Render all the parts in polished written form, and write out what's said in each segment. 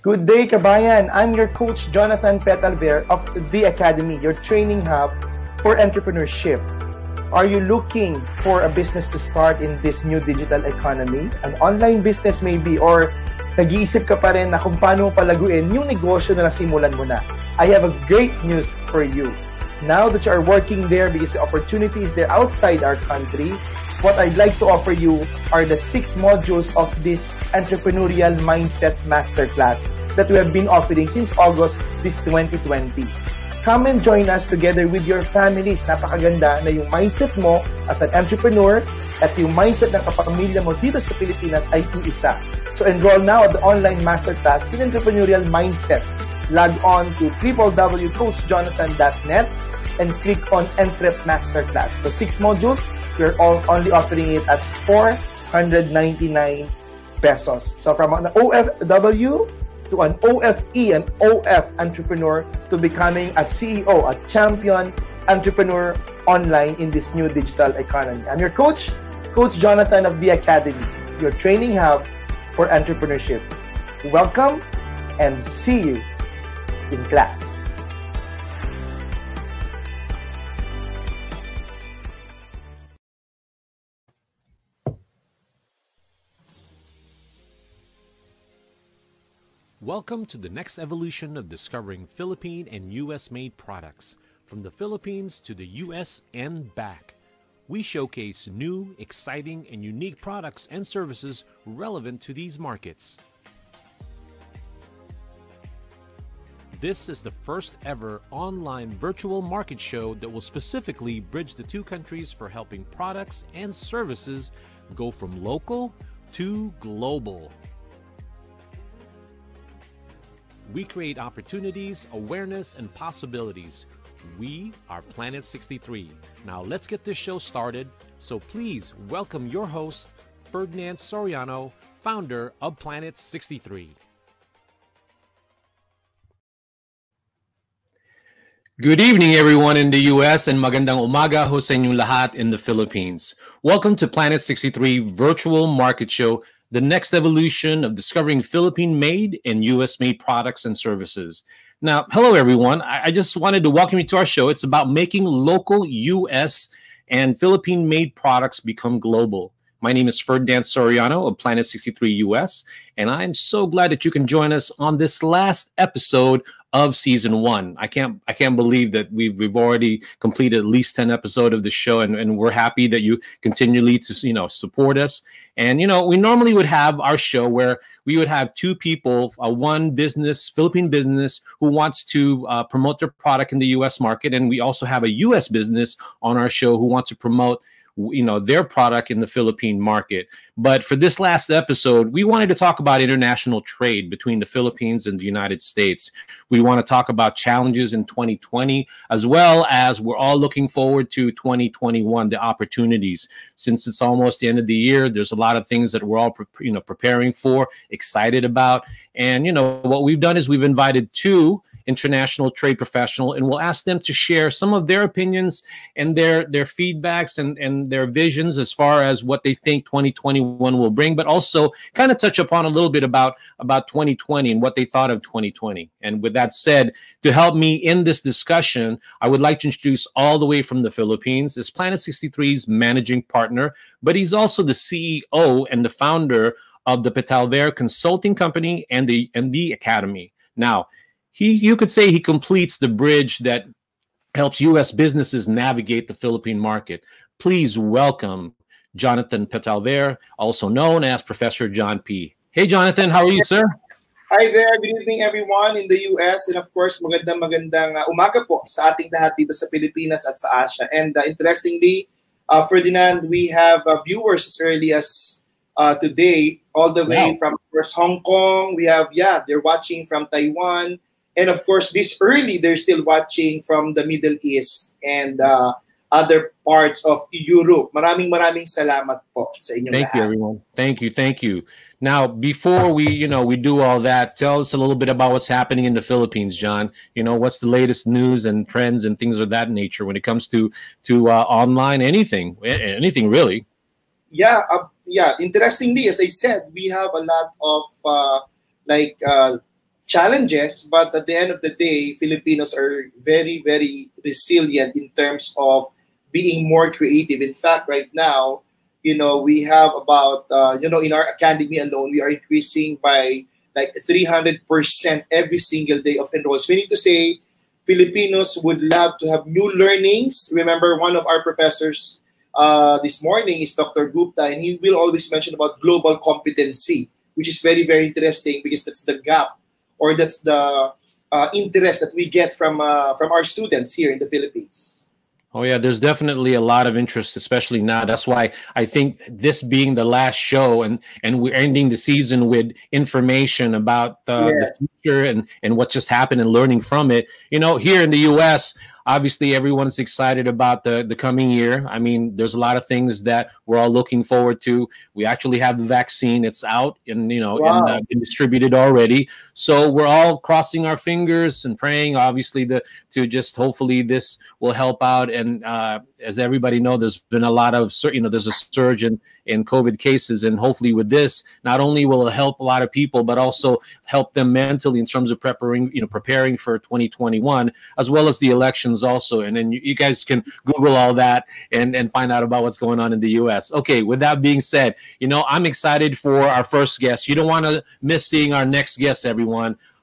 Good day, kabayan. I'm your coach, Jonathan Petalver of The Academy, your training hub for entrepreneurship. Are you looking for a business to start in this new digital economy? An online business maybe, or nag-iisip ka pa rin na kung paano palaguin yung negosyo na nasimulan mo na? I have a great news for you. Now that you are working there because the opportunity is there outside our country, what I'd like to offer you are the 6 modules of this Entrepreneurial Mindset Masterclass that we have been offering since August this 2020. Come and join us together with your families. Napakaganda na yung mindset mo as an entrepreneur at yung mindset ng kapamilya mo dito sa Pilipinas ay iisa. So enroll now at the online masterclass in Entrepreneurial Mindset. Log on to www.coachjonathan.net and click on Entrep Masterclass. So 6 modules, we're only offering it at 499 pesos. So from an OFW to an OFE, an OF entrepreneur, to becoming a CEO, a champion entrepreneur online in this new digital economy. I'm your coach, Coach Jonathan of The Academy, your training hub for entrepreneurship. Welcome and see you in class. Welcome to the next evolution of discovering Philippine and U.S.-made products, from the Philippines to the U.S. and back. We showcase new, exciting, and unique products and services relevant to these markets. This is the first ever online virtual market show that will specifically bridge the two countries for helping products and services go from local to global. We create opportunities, awareness, and possibilities. We are Planet 63. Now let's get this show started. So please welcome your host, Ferdinand Soriano, founder of Planet 63. Good evening, everyone in the U.S. and magandang umaga ho sa inyong lahat in the Philippines. Welcome to Planet 63 Virtual Market Show, the next evolution of discovering Philippine-made and U.S.-made products and services. Now, hello, everyone. I just wanted to welcome you to our show. It's about making local U.S. and Philippine-made products become global. My name is Ferdinand Soriano of Planet 63 U.S., and I'm so glad that you can join us on this last episode of season 1. I can't believe that we've already completed at least 10 episodes of the show, and we're happy that you continually to support us. And we normally would have our show where we would have 2 people, one business, Philippine business, who wants to promote their product in the U.S. market, and we also have a U.S. business on our show who wants to promote their product in the Philippine market. But for this last episode, we wanted to talk about international trade between the Philippines and the United States. We want to talk about challenges in 2020, as well as we're all looking forward to 2021, the opportunities. Since it's almost the end of the year, there's a lot of things that we're all preparing for, excited about. And what we've done is we've invited 2 international trade professional, and we'll ask them to share some of their opinions and their feedbacks and their visions as far as what they think 2021 will bring, but also kind of touch upon a little bit about 2020 and what they thought of 2020. And with that said, to help me in this discussion, I would like to introduce all the way from the Philippines is Planet 63's managing partner, but he's also the CEO and the founder of the Petalver Consulting Company and the Academy. Now, you could say he completes the bridge that helps U.S. businesses navigate the Philippine market. Please welcome Jonathan Petalver, also known as Professor John P. Hey, Jonathan, how are you, sir? Hi there. Good evening, everyone in the U.S. And of course, magandang umaga po sa ating lahat dito sa Pilipinas at sa Asia. And interestingly, Ferdinand, we have viewers as early as today, all the way from, of course, Hong Kong. We have, they're watching from Taiwan. And of course, this early, they're still watching from the Middle East and other parts of Europe. Maraming salamat po sa inyong lahat. Thank you, everyone. Thank you. Now, before we do all that, tell us a little bit about what's happening in the Philippines, John. What's the latest news and trends and things of that nature when it comes to online, anything really. Yeah. Interestingly, as I said, we have a lot of challenges, but at the end of the day, Filipinos are very, very resilient in terms of being more creative. In fact, right now, we have about, in our academy alone, we are increasing by like 300% every single day of enrolls. Meaning to say, Filipinos would love to have new learnings. Remember, one of our professors this morning is Dr. Gupta, and he will always mention about global competency, which is very, very interesting because that's the gap, or that's the interest that we get from our students here in the Philippines. Oh yeah, there's definitely a lot of interest, especially now. That's why I think this being the last show, and we're ending the season with information about the future and what just happened and learning from it. Here in the U.S., obviously everyone's excited about the coming year. I mean, there's a lot of things that we're all looking forward to. We actually have the vaccine; it's out and and been distributed already. So we're all crossing our fingers and praying, obviously, to just hopefully this will help out. And as everybody knows, there's been a lot of there's a surge in COVID cases, and hopefully with this, not only will it help a lot of people, but also help them mentally in terms of preparing for 2021, as well as the elections also. And then you guys can Google all that and find out about what's going on in the U.S. Okay, with that being said, I'm excited for our first guest. You don't want to miss seeing our next guest, everyone.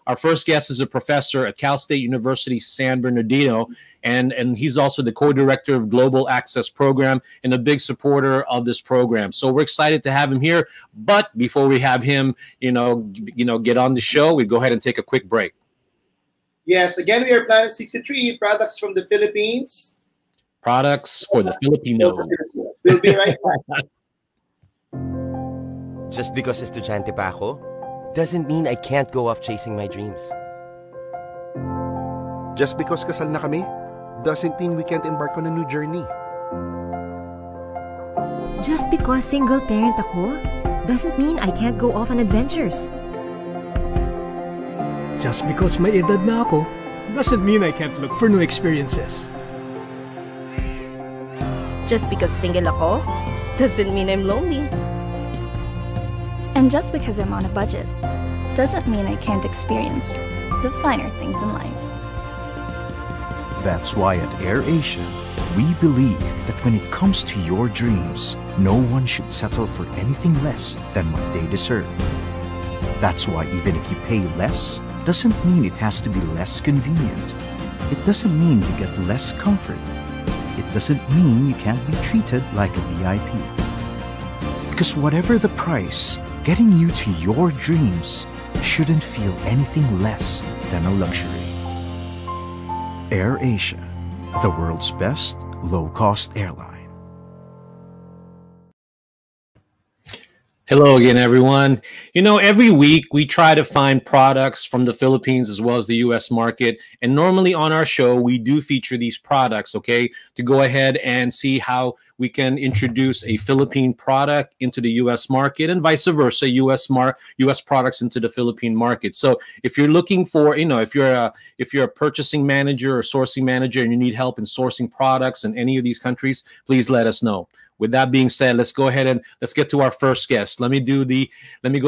Our first guest is a professor at Cal State University, San Bernardino, and he's also the co-director of Global Access Program and a big supporter of this program. So we're excited to have him here. But before we have him, get on the show, we go ahead and take a quick break. Yes, again, we are Planet 63, products from the Philippines. Products for the Filipinos. We'll be right back. Just because estudyante pa ako, doesn't mean I can't go off chasing my dreams. Just because kasal na kami, doesn't mean we can't embark on a new journey. Just because single parent ako, doesn't mean I can't go off on adventures. Just because may edad na ako, doesn't mean I can't look for new experiences. Just because single ako, doesn't mean I'm lonely. And just because I'm on a budget, doesn't mean I can't experience the finer things in life. That's why at AirAsia, we believe that when it comes to your dreams, no one should settle for anything less than what they deserve. That's why even if you pay less, doesn't mean it has to be less convenient. It doesn't mean you get less comfort. It doesn't mean you can't be treated like a VIP. Because whatever the price, getting you to your dreams shouldn't feel anything less than a luxury. AirAsia, the world's best low-cost airline. Hello again, everyone. Every week we try to find products from the Philippines as well as the U.S. market. And normally on our show, we do feature these products, okay, to go ahead and see how we can introduce a Philippine product into the U.S. market and vice versa, U.S. products into the Philippine market. So if you're looking for, if you're a purchasing manager or sourcing manager and you need help in sourcing products in any of these countries, please let us know. With that being said, let's go ahead and let's get to our first guest. Let me go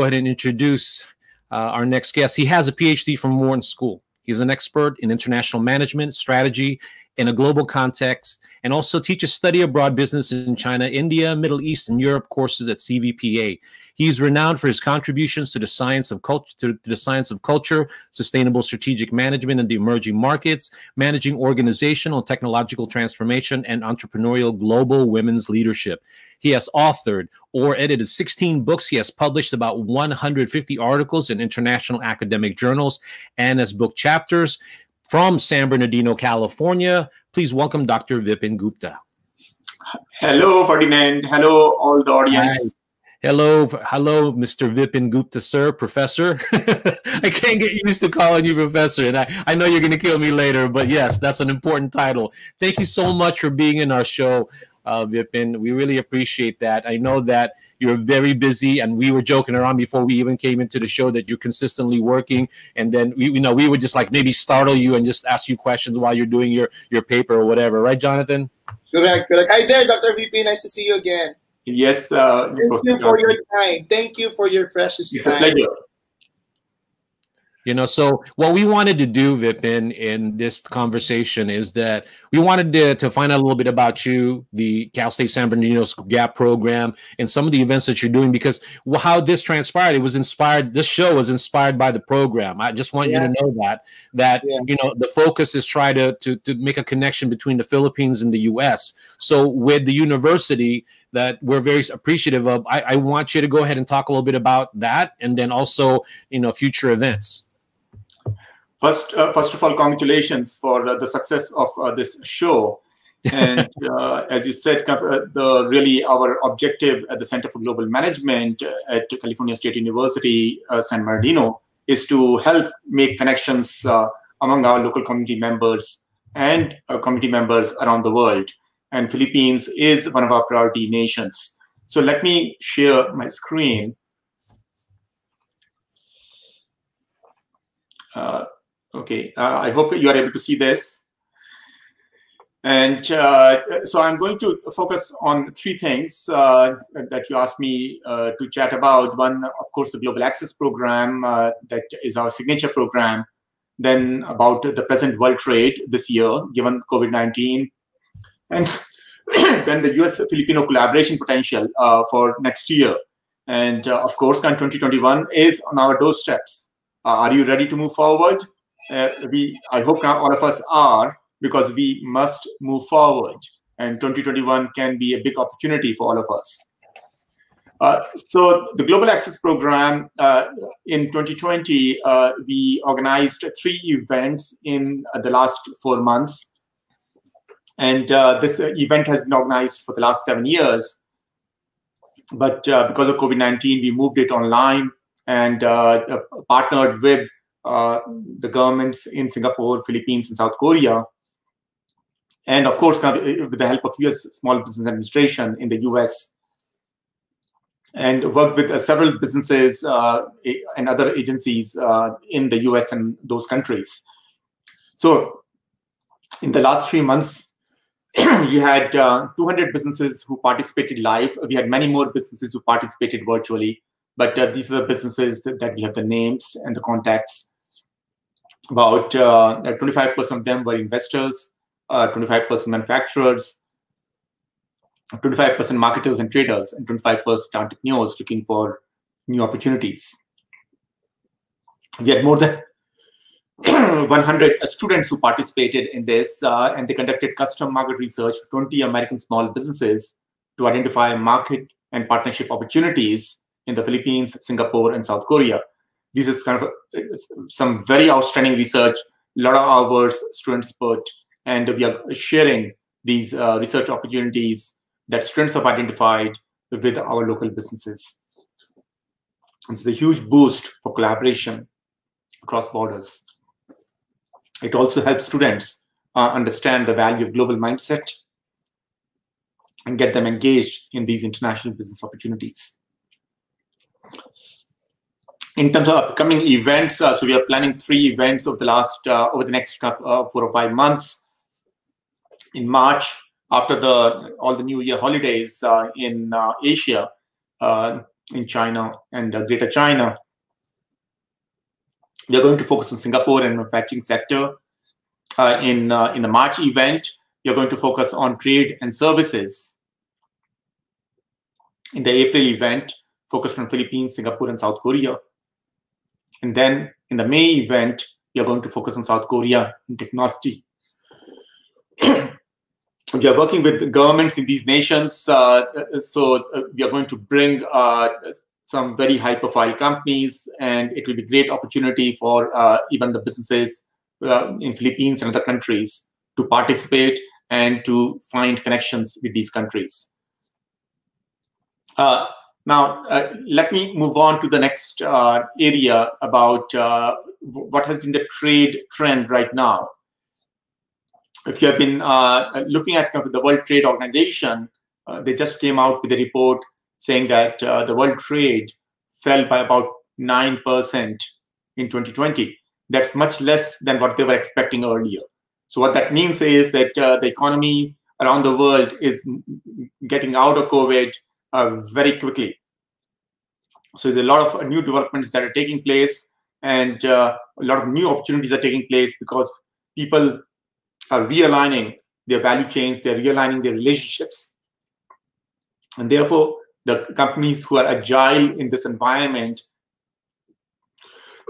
ahead and introduce our next guest. He has a PhD from Wharton School. He's an expert in international management, strategy in a global context, and also teaches study abroad business in China, India, Middle East, and Europe courses at CVPA. He's renowned for his contributions to the science of culture, sustainable strategic management in the emerging markets, managing organizational and technological transformation, and entrepreneurial global women's leadership. He has authored or edited 16 books. He has published about 150 articles in international academic journals and as book chapters. From San Bernardino, California, please welcome Dr. Vipin Gupta. Hello, Ferdinand. Hello, all the audience. Hi. Hello, Mr. Vipin Gupta, sir, professor. I can't get used to calling you professor, and I know you're going to kill me later, but yes, that's an important title. Thank you so much for being in our show, Vipin. We really appreciate that. I know that you're very busy, and we were joking around before we even came into the show that you're consistently working, and then we would just like maybe startle you and just ask you questions while you're doing your paper or whatever, right, Jonathan? Correct. Hi there, Dr. VP. Nice to see you again. Yes. Thank you for your time. Thank you for your precious time. It's a pleasure. You know, so what we wanted to do, Vipin, in this conversation is that we wanted to find out a little bit about you, the Cal State San Bernardino GAP program, and some of the events that you're doing, because how this transpired, it was inspired, this show was inspired by the program. I just want you to know that you know, the focus is try to make a connection between the Philippines and the U.S. So with the university that we're very appreciative of, I want you to go ahead and talk a little bit about that, and then also, you know, future events. First of all, congratulations for the success of this show. And as you said, really our objective at the Center for Global Management at California State University, San Bernardino, is to help make connections among our local community members and community members around the world. And Philippines is one of our priority nations. So let me share my screen. Okay, I hope you are able to see this. And so I'm going to focus on three things that you asked me to chat about. One, of course, the Global Access Program, that is our signature program. Then about the present world trade this year, given COVID-19. And then the US-Filipino collaboration potential for next year. And of course, 2021 is on our doorsteps. Are you ready to move forward? I hope now all of us are, because we must move forward, and 2021 can be a big opportunity for all of us. So the Global Access Program, in 2020, we organized 3 events in the last 4 months. And this event has been organized for the last 7 years. But because of COVID-19, we moved it online and partnered with the governments in Singapore, Philippines, and South Korea. And of course, with the help of US Small Business Administration in the US, and worked with several businesses and other agencies in the US and those countries. So in the last 3 months, we had 200 businesses who participated live. We had many more businesses who participated virtually, but these are the businesses that we have the names and the contacts. About 25% of them were investors, 25% manufacturers, 25% marketers and traders, and 25% entrepreneurs looking for new opportunities. We had more than 100 students who participated in this, and they conducted custom market research for 20 American small businesses to identify market and partnership opportunities in the Philippines, Singapore, and South Korea. This is kind of some very outstanding research, a lot of hours students put, and we are sharing these research opportunities that students have identified with our local businesses. It's a huge boost for collaboration across borders. It also helps students understand the value of global mindset and get them engaged in these international business opportunities. In terms of upcoming events, so we are planning 3 events over the next 4 or 5 months. In March, after all the New Year holidays in Asia, in China and Greater China, we are going to focus on Singapore and manufacturing sector. In the March event, we are going to focus on trade and services. In the April event, focused on Philippines, Singapore, and South Korea. And then in the May event, we are going to focus on South Korea and technology. We are working with the governments in these nations. So we are going to bring some very high-profile companies, and it will be a great opportunity for even the businesses in Philippines and other countries to participate and to find connections with these countries. Now, let me move on to the next area about what has been the trade trend right now. If you have been looking at the World Trade Organization, they just came out with a report saying that the world trade fell by about 9% in 2020. That's much less than what they were expecting earlier. So what that means is that the economy around the world is getting out of COVID very quickly. So there's a lot of new developments that are taking place, and a lot of new opportunities are taking place because people are realigning their value chains, they're realigning their relationships. And therefore, the companies who are agile in this environment,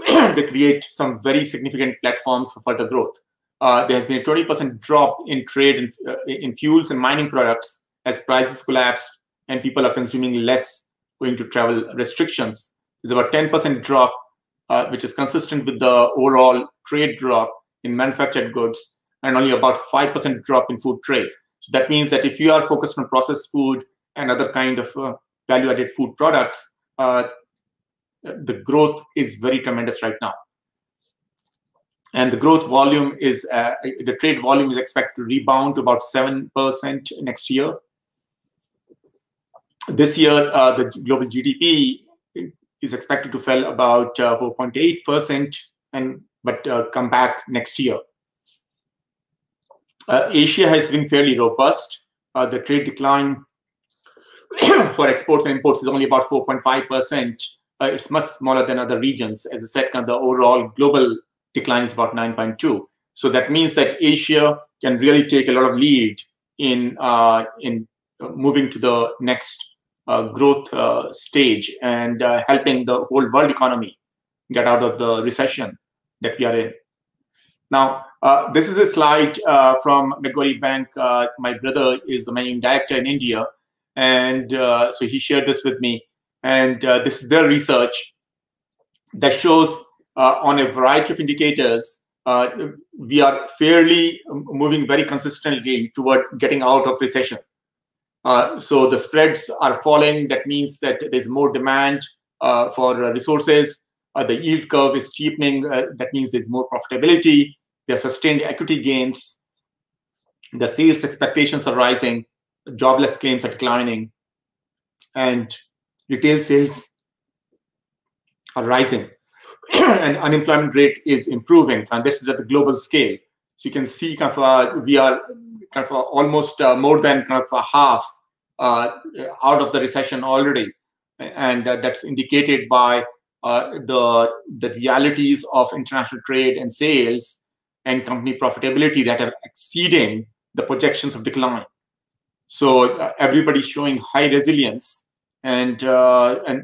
they create some very significant platforms for further growth. There has been a 20% drop in trade in fuels and mining products as prices collapsed and people are consuming less owing to travel restrictions. There's about 10% drop, which is consistent with the overall trade drop in manufactured goods, and only about 5% drop in food trade. So that means that if you are focused on processed food and other kind of value-added food products, the growth is very tremendous right now. And the growth volume is, the trade volume is expected to rebound to about 7% next year. This year, the global GDP is expected to fall about 4.8%, but come back next year. Asia has been fairly robust. The trade decline for exports and imports is only about 4.5%. It's much smaller than other regions. As I said, the overall global decline is about 9.2%. So that means that Asia can really take a lot of lead in moving to the next growth stage and helping the whole world economy get out of the recession that we are in. Now, this is a slide from Macquarie Bank. My brother is the managing director in India, and so he shared this with me. And this is their research that shows on a variety of indicators, we are fairly moving very consistently toward getting out of recession. So the spreads are falling. That means that there's more demand for resources. The yield curve is cheapening. That means there's more profitability. There are sustained equity gains. The sales expectations are rising. Jobless claims are declining. And retail sales are rising. And unemployment rate is improving. And this is at the global scale. So you can see we are almost more than half out of the recession already. And that's indicated by the realities of international trade and sales and company profitability that are exceeding the projections of decline. So everybody's showing high resilience, and there are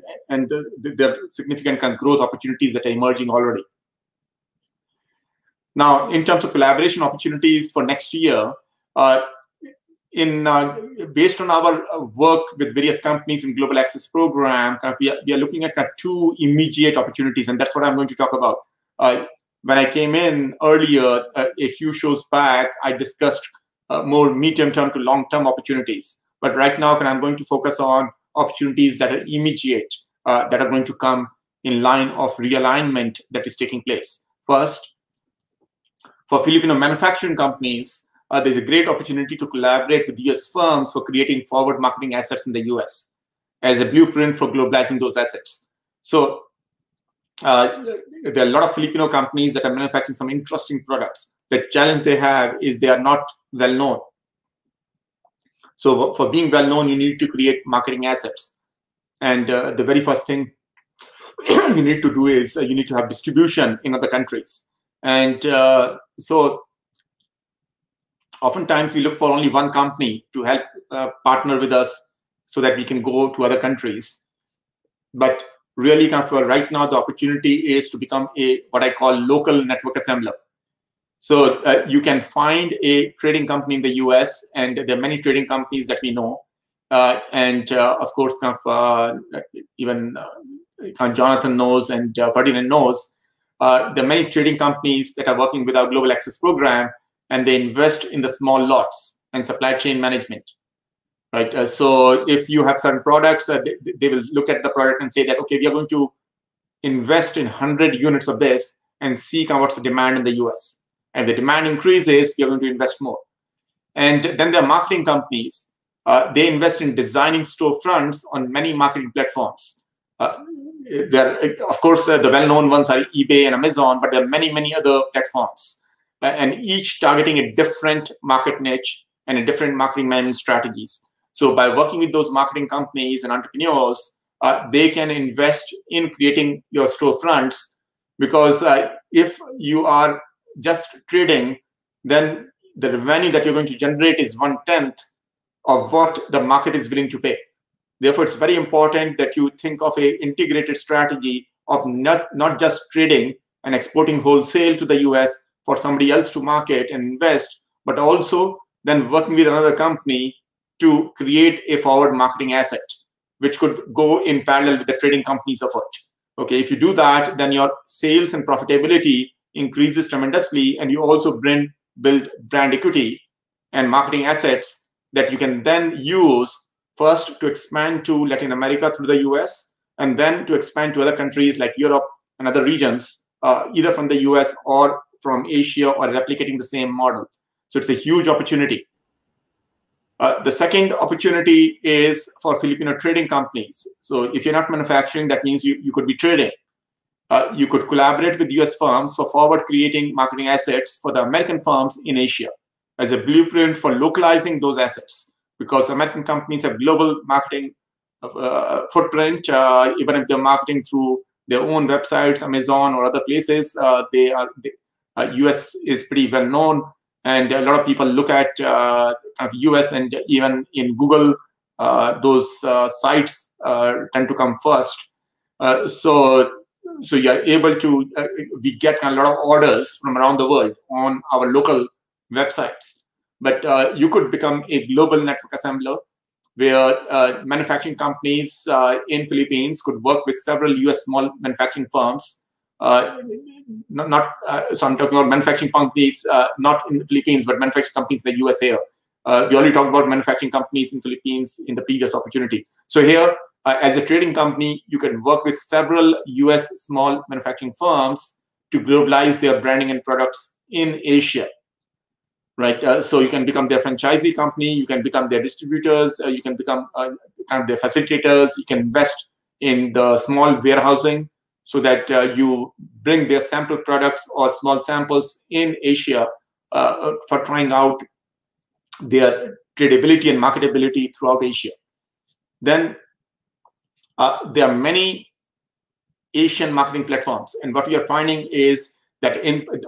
significant kind of growth opportunities that are emerging already. Now, in terms of collaboration opportunities for next year, based on our work with various companies in Global Access Program, we are looking at two immediate opportunities, and that's what I'm going to talk about. When I came in earlier, a few shows back, I discussed more medium-term to long-term opportunities. But right now, I'm going to focus on opportunities that are immediate, that are going to come in line of realignment that is taking place. First, for Filipino manufacturing companies, there's a great opportunity to collaborate with US firms for creating forward marketing assets in the US as a blueprint for globalizing those assets. So there are a lot of Filipino companies that are manufacturing some interesting products. The challenge they have is they are not well known. So for being well known, you need to create marketing assets. And the very first thing you need to do is you need to have distribution in other countries. And so oftentimes we look for only one company to help partner with us so that we can go to other countries. But really right now, the opportunity is to become what I call local network assembler. So you can find a trading company in the US, and there are many trading companies that we know. And of course, even Jonathan knows and Ferdinand knows. There are many trading companies that are working with our Global Access Program, and they invest in the small lots and supply chain management. Right. So if you have certain products, they will look at the product and say that, okay, we are going to invest in 100 units of this and see what's the demand in the US. And the demand increases, we are going to invest more. And then there are marketing companies. They invest in designing storefronts on many marketing platforms. Of course, the well-known ones are eBay and Amazon, but there are many, many other platforms. And each targeting a different market niche and a different marketing management strategies. So by working with those marketing companies and entrepreneurs, they can invest in creating your storefronts Because if you are just trading, then the revenue that you're going to generate is 1/10 of what the market is willing to pay. Therefore, it's very important that you think of an integrated strategy of not just trading and exporting wholesale to the US for somebody else to market and invest, but also then working with another company to create a forward marketing asset, which could go in parallel with the trading company's effort. Okay, if you do that, then your sales and profitability increases tremendously, and you also build brand equity and marketing assets that you can then use first to expand to Latin America through the US, and then to expand to other countries like Europe and other regions, either from the US or from Asia, or replicating the same model. So it's a huge opportunity. The second opportunity is for Filipino trading companies. So if you're not manufacturing, that means you could be trading. You could collaborate with US firms for forward creating marketing assets for the American firms in Asia as a blueprint for localizing those assets, because American companies have global marketing footprint. Even if they're marketing through their own websites, Amazon or other places, US is pretty well known, and a lot of people look at kind of US, and even in Google, those sites tend to come first. So you're able to, we get a lot of orders from around the world on our local websites. But you could become a global network assembler, where manufacturing companies in Philippines could work with several US small manufacturing firms. So I'm talking about manufacturing companies, not in the Philippines, but manufacturing companies in the US here. We already talked about manufacturing companies in the Philippines in the previous opportunity. So here, as a trading company, you can work with several US small manufacturing firms to globalize their branding and products in Asia, right? So you can become their franchisee company, you can become their distributors, you can become kind of their facilitators, you can invest in the small warehousing so that you bring their sample products or small samples in Asia for trying out their tradability and marketability throughout Asia. Then there are many Asian marketing platforms, and what we are finding is that,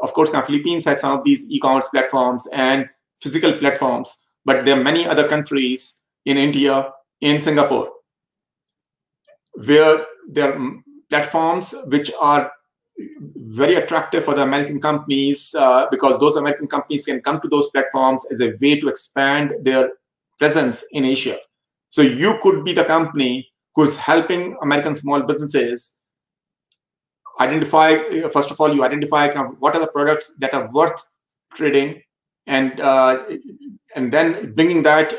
of course, now Philippines has some of these e-commerce platforms and physical platforms, but there are many other countries in India, in Singapore, where there are platforms which are very attractive for the American companies, because those American companies can come to those platforms as a way to expand their presence in Asia. So you could be the company who's helping American small businesses identify, first of all, you identify kind of what are the products that are worth trading, and then bringing that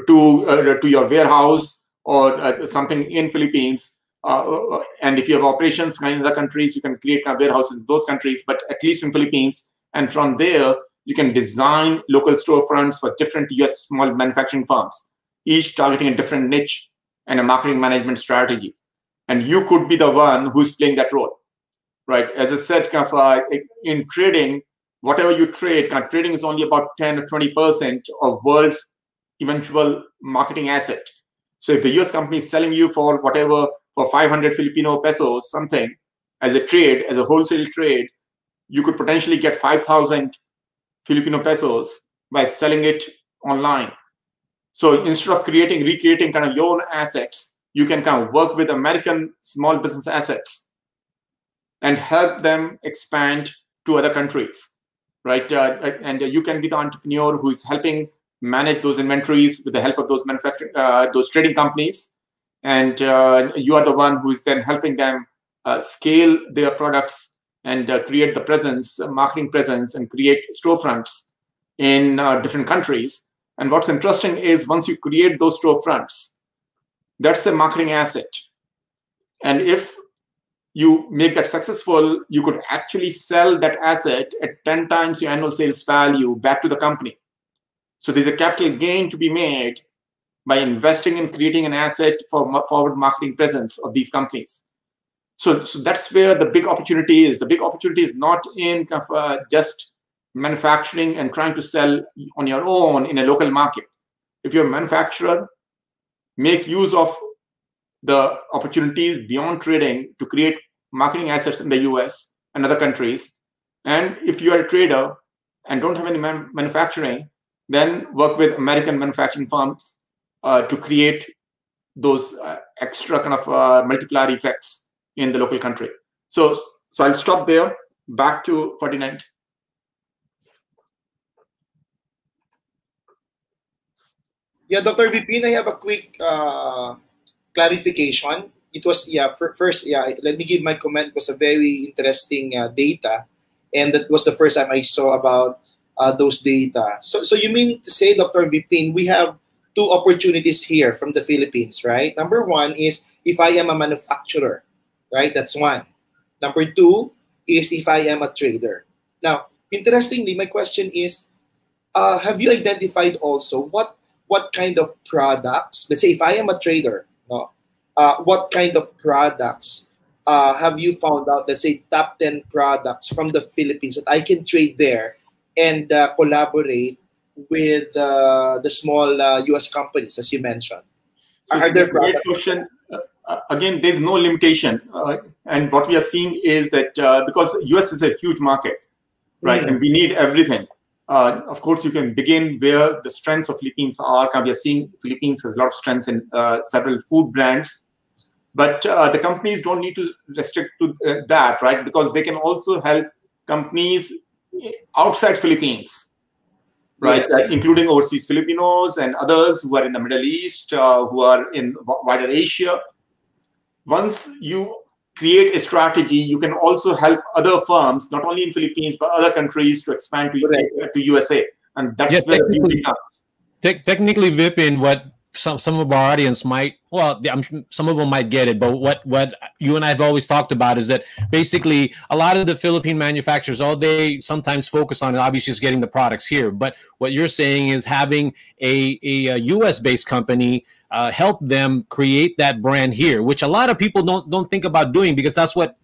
to your warehouse or something in Philippines. And if you have operations in other countries, you can create warehouses in those countries, but at least in Philippines. And from there, you can design local storefronts for different US small manufacturing firms, each targeting a different niche and a marketing management strategy. And you could be the one who's playing that role, right? As I said, kind of, in trading, whatever you trade, kind of, trading is only about 10 or 20% of world's eventual marketing asset. So if the US company is selling you for whatever, for 500 Filipino pesos, something, as a trade, as a wholesale trade, you could potentially get 5,000 Filipino pesos by selling it online. So instead of recreating kind of your own assets, you can kind of work with American small business assets and help them expand to other countries, right? And you can be the entrepreneur who is helping manage those inventories with the help of those those trading companies. And you are the one who is then helping them scale their products and create the presence, marketing presence, and create storefronts in different countries. And what's interesting is once you create those storefronts, that's the marketing asset. And if you make that successful, you could actually sell that asset at 10 times your annual sales value back to the company. So there's a capital gain to be made by investing in creating an asset for forward marketing presence of these companies. So that's where the big opportunity is. The big opportunity is not in just manufacturing and trying to sell on your own in a local market. If you're a manufacturer, make use of the opportunities beyond trading to create marketing assets in the US and other countries. And if you are a trader and don't have any manufacturing, then work with American manufacturing firms to create those extra kind of multiplier effects in the local country. So I'll stop there. Back to Ferdinand. Yeah, Dr. Vipin, I have a quick clarification. It was, first, let me give my comment. It was a very interesting data. And that was the first time I saw about those data. So you mean to say, Dr. Vipin, we have two opportunities here from the Philippines, right? Number one is if I am a manufacturer, right? That's one. Number two is if I am a trader. Now, interestingly, my question is, have you identified also what kind of products, let's say if I am a trader, no, what kind of products have you found out, let's say top 10 products from the Philippines that I can trade there and collaborate with the small US companies, as you mentioned? So are there great question. Again, there's no limitation. And what we are seeing is that because US is a huge market, right? And we need everything. Of course, you can begin where the strengths of Philippines are. We are seeing Philippines has a lot of strengths in several food brands. But the companies don't need to restrict to that, right? Because they can also help companies outside Philippines, right? Yes. Including overseas Filipinos and others who are in the Middle East, who are in wider Asia. Once you create a strategy, you can also help other firms, not only in Philippines, but other countries to expand to USA. And that's where the beauty comes. Technically, Vipin, what some of our audience might, well, some of them might get it, but what you and I have always talked about is that basically a lot of the Philippine manufacturers, all they sometimes focus on is obviously just getting the products here. But what you're saying is having a US-based company help them create that brand here, which a lot of people don't think about doing, because that's what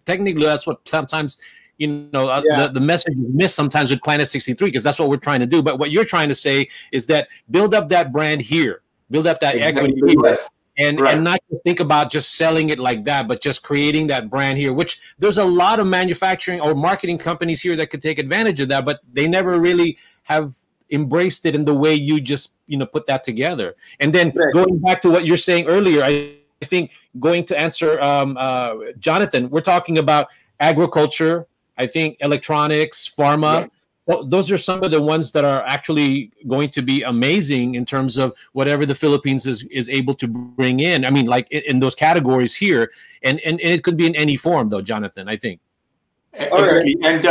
sometimes the message is missed sometimes with Planet 63, because that's what we're trying to do. But what you're trying to say is that build up that brand here, build up that equity here, and not just think about just selling it like that, but just creating that brand here, which there's a lot of manufacturing or marketing companies here that could take advantage of that, but they never really have embraced it in the way you just put that together. And then going back to what you're saying earlier, I think going to answer Jonathan, we're talking about agriculture, I think electronics, pharma. Well, those are some of the ones that are actually going to be amazing in terms of whatever the Philippines is able to bring in. I mean, like in those categories here, and it could be in any form, though, Jonathan, I think. Exactly. And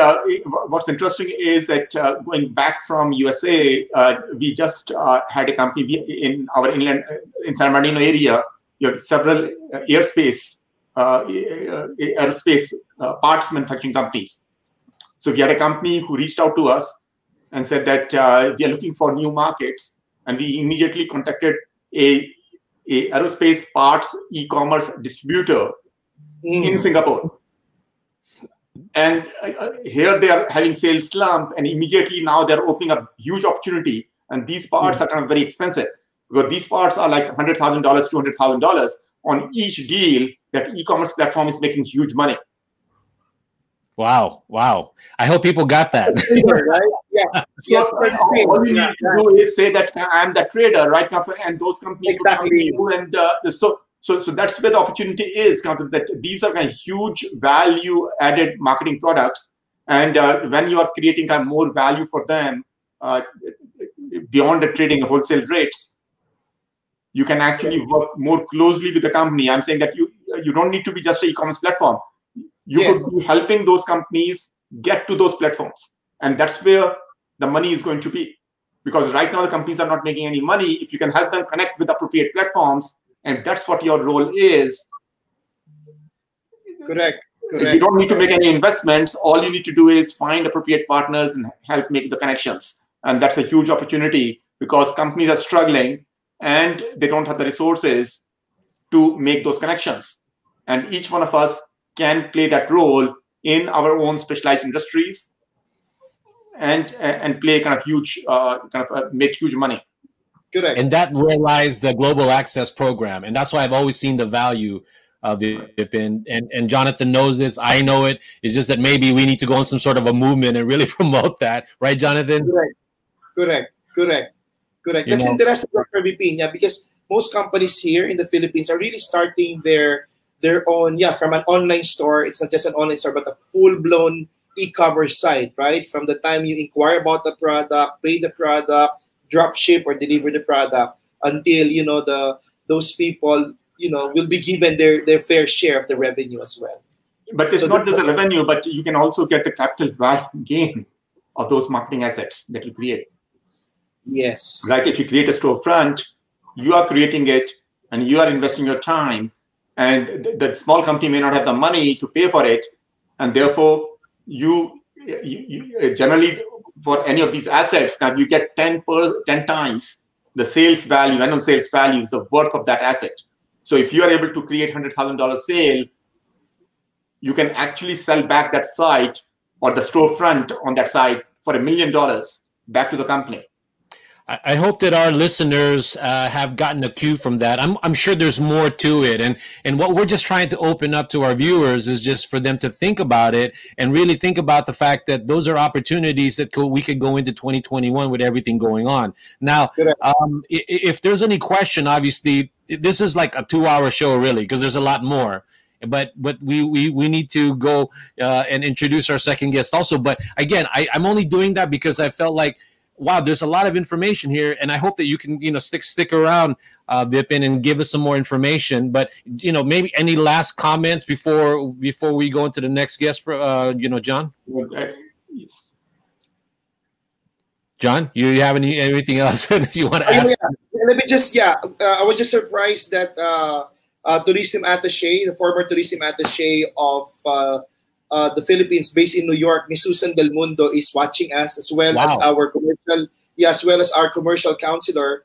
what's interesting is that going back from USA, we just had a company in our inland, in San Bernardino area. You have several aerospace parts manufacturing companies. So we had a company who reached out to us and said that we are looking for new markets, and we immediately contacted a aerospace parts e-commerce distributor in Singapore. And here they are having sales slump, and immediately now they're opening up huge opportunity. And these parts are kind of very expensive, because these parts are like $100,000, $200,000 on each deal. That e-commerce platform is making huge money. Wow. I hope people got that. Right? Yeah. So all you need to do is say that I'm the trader, right? And those companies will come to you. And so that's where the opportunity is. That these are kind of huge value-added marketing products. And when you are creating kind of more value for them beyond the trading wholesale rates, you can actually work more closely with the company. I'm saying that you don't need to be just an e-commerce platform. You could be helping those companies get to those platforms. And that's where the money is going to be. Because right now the companies are not making any money. If you can help them connect with appropriate platforms, and that's what your role is. Correct. You don't need to make any investments. All you need to do is find appropriate partners and help make the connections. And that's a huge opportunity, because companies are struggling and they don't have the resources to make those connections. And each one of us can play that role in our own specialized industries and play kind of huge, make huge money. Correct. And that realized the Global Access Program. And that's why I've always seen the value Vipin, and Jonathan knows this. I know it. It's just that maybe we need to go on some sort of a movement and really promote that, right, Jonathan? Correct. That's interesting, Dr. Vipin, because most companies here in the Philippines are really starting their own, from an online store. It's not just an online store, but a full-blown e-commerce site, right? From the time you inquire about the product, pay the product, drop ship or deliver the product, until those people will be given their fair share of the revenue as well. But it's not just the revenue, but you can also get the capital gain of those marketing assets that you create. Yes. Like if you create a storefront, you are creating it and you are investing your time, and the small company may not have the money to pay for it, and therefore you generally, for any of these assets, now you get 10 times the sales value, annual sales value is the worth of that asset. So if you are able to create $100,000 sale, you can actually sell back that site or the storefront on that site for $1 million back to the company. I hope that our listeners have gotten a cue from that. I'm sure there's more to it, and what we're just trying to open up to our viewers is just for them to think about it and really think about the fact that those are opportunities that we could go into 2021 with everything going on. Now, if there's any question, obviously this is like a 2-hour show, really, because there's a lot more. But we need to go and introduce our second guest also. But again, I'm only doing that because I felt like, wow, there's a lot of information here, and I hope that you can, stick around, Vipin, and give us some more information. But maybe any last comments before we go into the next guest, John? Yes. John, you have anything else that you want to ask? Let me just, I was just surprised that tourism attaché, the former tourism attaché of the Philippines, based in New York, Ms. Susan Del Mundo, is watching us, as well as our commercial counselor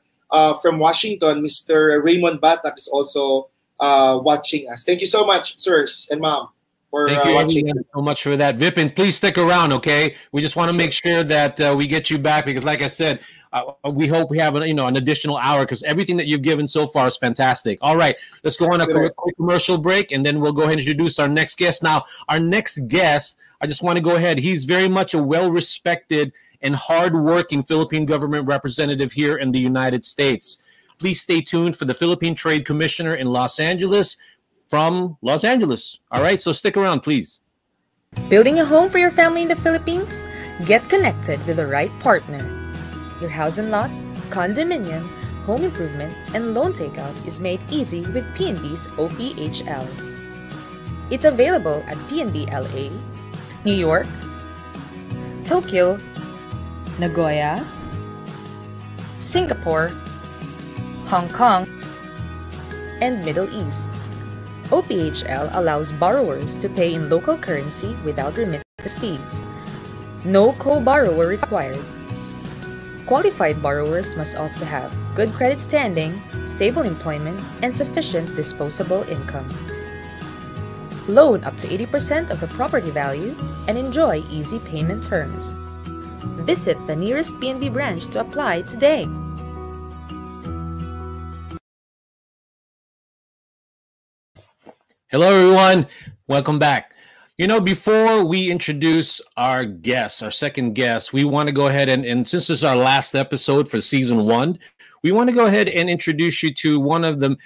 from Washington, Mr. Raymond Batak, is also watching us. Thank you so much, sirs and mom, for watching. Thank you so much for that. Vipin, please stick around, okay? We just want to make sure that we get you back because, like I said, we hope we have an additional hour because everything that you've given so far is fantastic. All right, let's go on a quick commercial break, and then we'll go ahead and introduce our next guest. Now, our next guest, I just want to go ahead. He's very much a well-respected and hard-working Philippine government representative here in the United States. Please stay tuned for the Philippine Trade Commissioner in Los Angeles from Los Angeles. All right, so stick around, please. Building a home for your family in the Philippines? Get connected with the right partner. Your house and lot, condominium, home improvement, and loan takeout is made easy with PNB's OPHL. It's available at PNB LA, New York, Tokyo, Nagoya, Singapore, Hong Kong, and Middle East. OPHL allows borrowers to pay in local currency without remittance fees. No co-borrower required. Qualified borrowers must also have good credit standing, stable employment, and sufficient disposable income. Loan up to 80% of the property value and enjoy easy payment terms. Visit the nearest PNB branch to apply today. Hello, everyone. Welcome back. Before we introduce our guest, our second guest, we want to go ahead and since this is our last episode for season 1, we want to go ahead and introduce you to one of the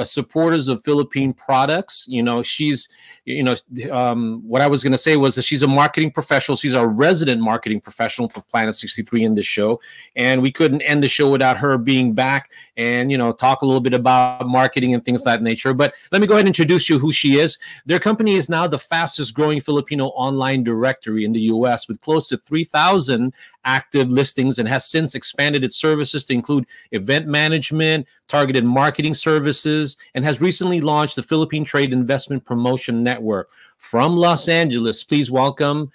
supporters of Philippine products. She's, what I was going to say was that she's a marketing professional. She's our resident marketing professional for Planet 63 in this show. And we couldn't end the show without her being back and, talk a little bit about marketing and things of that nature. But let me go ahead and introduce you who she is. Their company is now the fastest growing Filipino online directory in the U.S. with close to 3,000 active listings and has since expanded its services to include event management, targeted marketing services, and has recently launched the Philippine Trade Investment Promotion Network. From Los Angeles, please welcome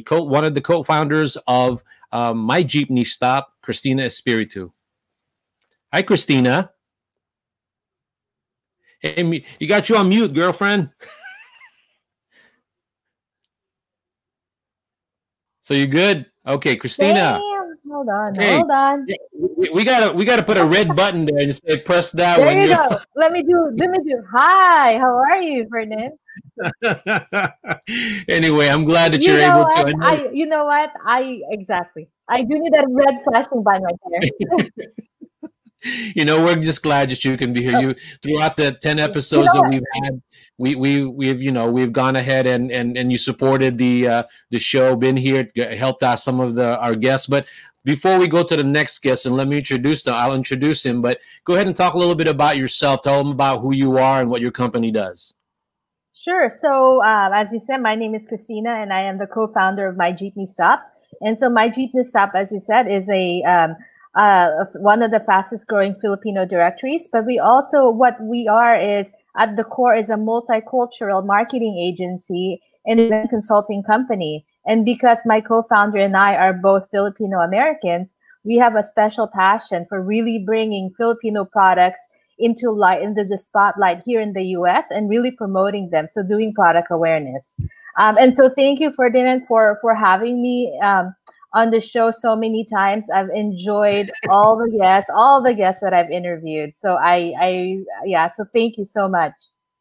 one of the co-founders of My Jeepney Stop, Christina Espiritu. Hi, Christina. Hey, you got you on mute, girlfriend. So you good? Okay, Christina. Damn, Hold on. Hey, Hold on. we gotta put a red button there and say press that. There you go. Let me do. Hi, how are you, Ferdinand? Anyway, I'm glad that you're able to. You know what? Exactly. I do need that red flashing button right there. You know, we're just glad that you can be here. You throughout the 10 episodes that we've had, we've gone ahead and you supported the show, been here, helped out some of our guests. But before we go to the next guest, and let me introduce them, I'll introduce him. But go ahead and talk a little bit about yourself. Tell them about who you are and what your company does. Sure. So as you said, my name is Christina, and I am the co-founder of My Jeepney Stop. And so My Jeepney Stop, as you said, is one of the fastest growing Filipino directories. But what we are is at the core is a multicultural marketing agency and event consulting company. And because my co-founder and I are both Filipino Americans, we have a special passion for really bringing Filipino products into the spotlight here in the US and really promoting them. So doing product awareness. And so thank you, Ferdinand, for having me on the show so many times. I've enjoyed all the guests that I've interviewed. So so thank you so much.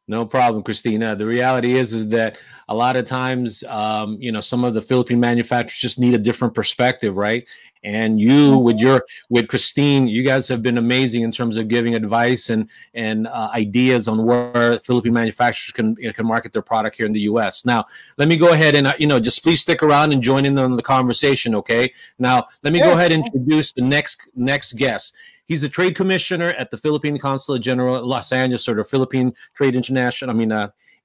No problem, Christina. The reality is that a lot of times, some of the Philippine manufacturers just need a different perspective, right? And you, with Christine, you guys have been amazing in terms of giving advice and ideas on where Philippine manufacturers can market their product here in the U.S. Now, let me go ahead and just please stick around and join in on the conversation, okay? Now, let me go ahead and introduce the next guest. He's a trade commissioner at the Philippine Consulate General in Los Angeles, or the Philippine Trade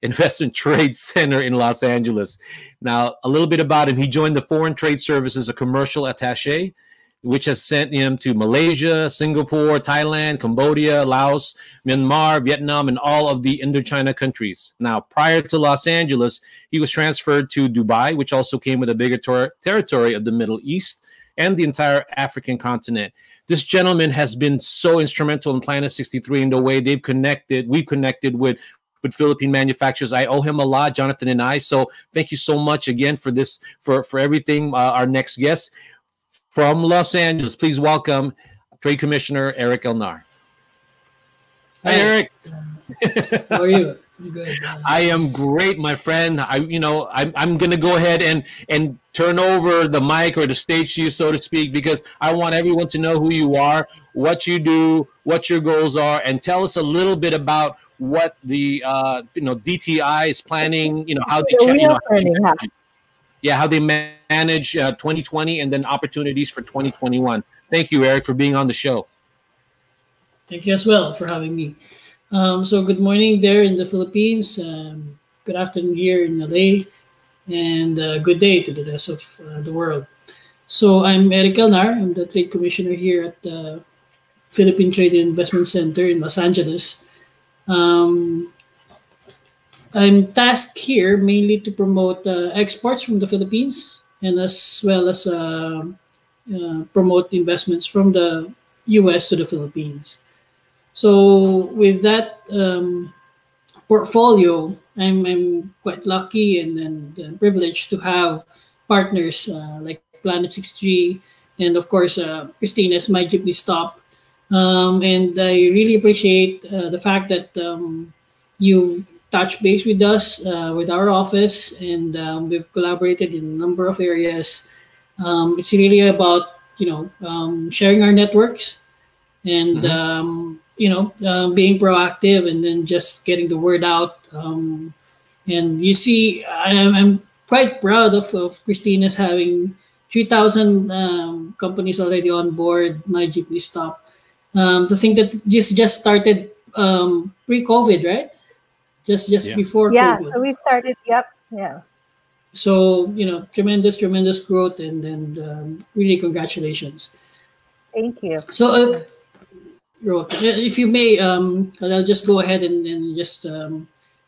Investment Trade Center in Los Angeles. Now, a little bit about him. He joined the Foreign Trade Service as a commercial attaché, which has sent him to Malaysia, Singapore, Thailand, Cambodia, Laos, Myanmar, Vietnam, and all of the Indochina countries. Now, prior to Los Angeles, he was transferred to Dubai, which also came with a bigger territory of the Middle East and the entire African continent. This gentleman has been so instrumental in Planet 63 in the way we've connected with Philippine manufacturers. I owe him a lot, Jonathan and I. So thank you so much again for this, for everything. Our next guest from Los Angeles, please welcome Trade Commissioner Eric Elnar. Hi, Eric. How are you? I'm good. I am great, my friend. I'm gonna go ahead and turn over the mic or the stage to you, so to speak, because I want everyone to know who you are, what you do, what your goals are, and tell us a little bit about what the DTI is planning. How they manage 2020 and then opportunities for 2021. Thank you, Eric, for being on the show. Thank you as well for having me. So good morning there in the Philippines. Good afternoon here in LA, and good day to the rest of the world. So I'm Eric Elnar. I'm the Trade Commissioner here at the Philippine Trade and Investment Center in Los Angeles. I'm tasked here mainly to promote exports from the Philippines, and as well as promote investments from the US to the Philippines. So with that portfolio, I'm quite lucky and privileged to have partners like Planet 63, and of course Christina's My Jeepney Stop. And I really appreciate the fact that you've touched base with us, with our office, and we've collaborated in a number of areas. It's really about sharing our networks and being proactive, and then just getting the word out. And you see, I'm quite proud of Christina's having 3,000 companies already on board My Jeepney Stop. To think that just started pre-COVID, right? Just before COVID. Yeah, so we started, yeah. So, tremendous growth, and really congratulations. Thank you. So, if you may, I'll just go ahead and just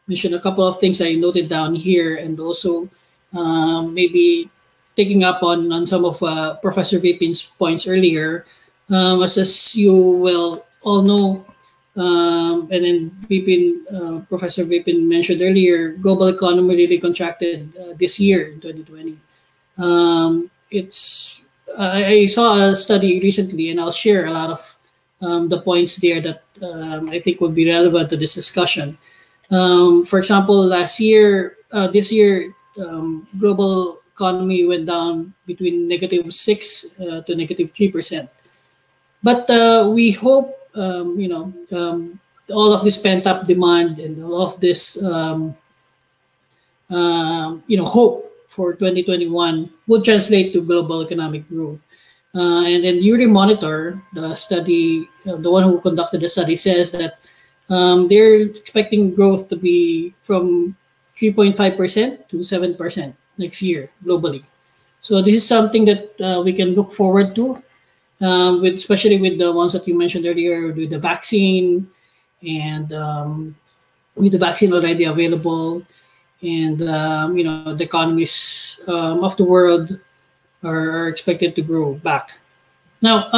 mention a couple of things I noted down here, and also maybe taking up on some of Professor Vipin's points earlier. As you will all know, and then Professor Vipin mentioned earlier, global economy really contracted this year in 2020. It's I saw a study recently, and I'll share a lot of the points there that I think would be relevant to this discussion. For example, this year, global economy went down between -6 to -3%. But we hope, all of this pent-up demand and all of this, hope for 2021 would translate to global economic growth. And then Euromonitor, the study, the one who conducted the study, says that they're expecting growth to be from 3.5% to 7% next year globally. So this is something that we can look forward to, especially with the ones that you mentioned earlier, with the vaccine, and with the vaccine already available, and the economies of the world are expected to grow back. Now,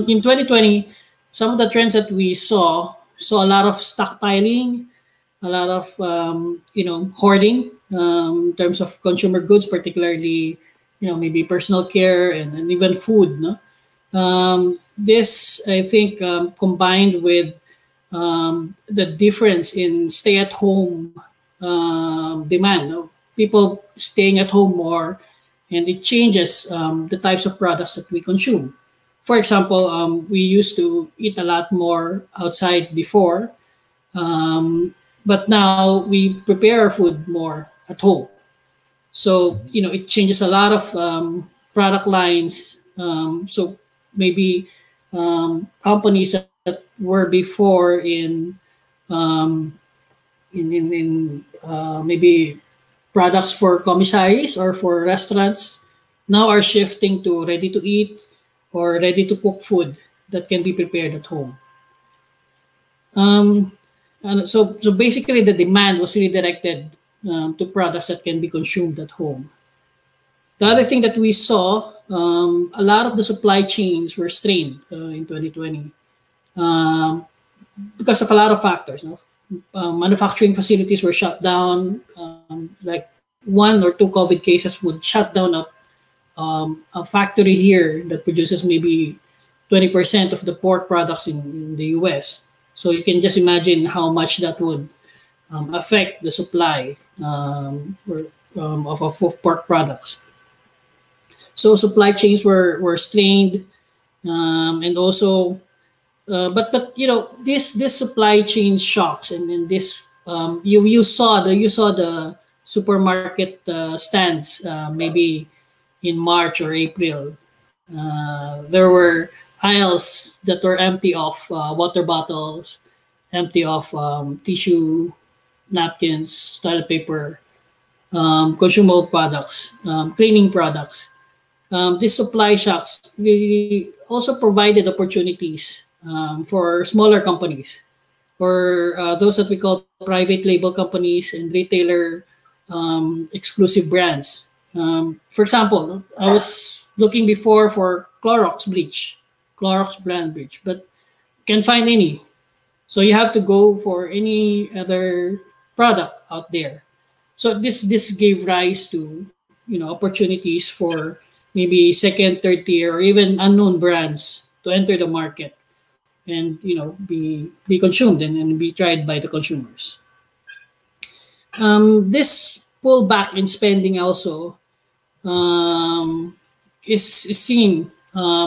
in 2020, some of the trends that we saw a lot of stockpiling, a lot of hoarding in terms of consumer goods, particularly maybe personal care and even food. No? This, I think, combined with the difference in stay-at-home demand, no? People staying at home more, and it changes the types of products that we consume. For example, we used to eat a lot more outside before, but now we prepare our food more at home. So, it changes a lot of product lines. So maybe companies that were before in maybe products for commissaries or for restaurants now are shifting to ready to eat or ready to cook food that can be prepared at home. And so basically the demand was redirected to products that can be consumed at home. The other thing that we saw, a lot of the supply chains were strained in 2020 because of a lot of factors. Manufacturing facilities were shut down. Like 1 or 2 COVID cases would shut down a factory here that produces maybe 20% of the pork products in the US. So you can just imagine how much that would affect the supply of pork products. So supply chains were strained, and also, but this supply chain shocks and this you saw the supermarket stands maybe in March or April. There were aisles that were empty of water bottles, empty of tissue, napkins, toilet paper, consumable products, cleaning products. These supply shocks really also provided opportunities for smaller companies, or those that we call private label companies and retailer exclusive brands. For example, I was looking before for Clorox brand bleach, but can't find any. So you have to go for any other product out there. So this gave rise to opportunities for maybe second, third tier, or even unknown brands to enter the market and be consumed and be tried by the consumers. This pullback in spending also is seen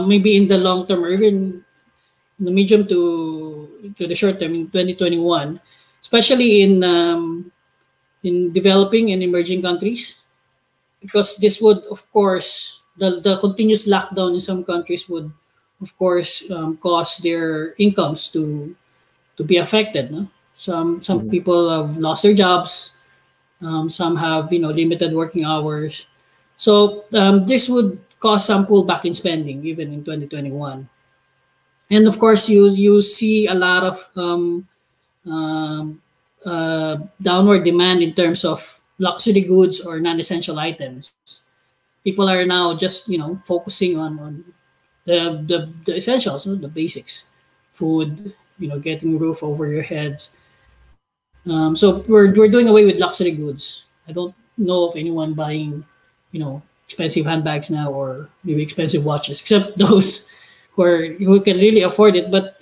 maybe in the long term or even in the medium to the short term in 2021, especially in developing and emerging countries, because this would, of course, the continuous lockdown in some countries would, of course, cause their incomes to be affected. No? Some people have lost their jobs. Some have limited working hours. So this would cause some pullback in spending even in 2021. And of course, you see a lot of downward demand in terms of luxury goods or non-essential items. People are now just focusing on the essentials, the basics, food, getting a roof over your heads. So we're doing away with luxury goods. I don't know of anyone buying expensive handbags now or maybe expensive watches, except those who can really afford it. But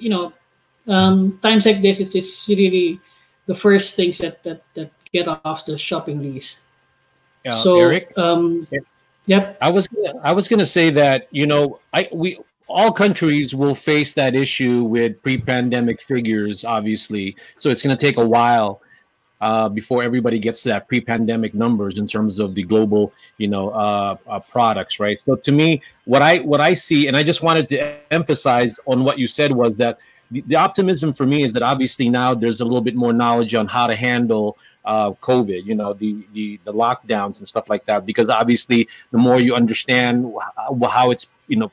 times like this, it's really the first things that get off the shopping list. So Eric, yep. I was gonna say that we all countries will face that issue with pre-pandemic figures, obviously. So it's gonna take a while before everybody gets to that pre-pandemic numbers in terms of the global, products, right? So to me, what I see, and I just wanted to emphasize on what you said, was that the optimism for me is that obviously now there's a little bit more knowledge on how to handle COVID, the lockdowns and stuff like that, because obviously the more you understand how it's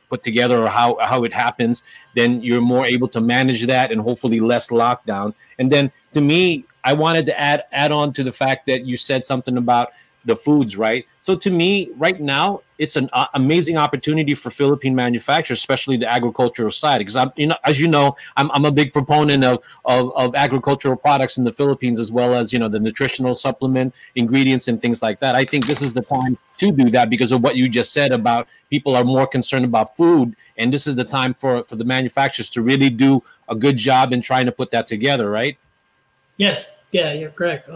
put together or how it happens, then you're more able to manage that and hopefully less lockdown. And then to me, I wanted to add on to the fact that you said something about the foods, right? So to me, right now, it's an amazing opportunity for Philippine manufacturers, especially the agricultural side. Because I'm a big proponent of agricultural products in the Philippines, as well as the nutritional supplement ingredients and things like that. I think this is the time to do that because of what you just said about people are more concerned about food, and this is the time for the manufacturers to really do a good job in trying to put that together, right? Yes, yeah, you're correct.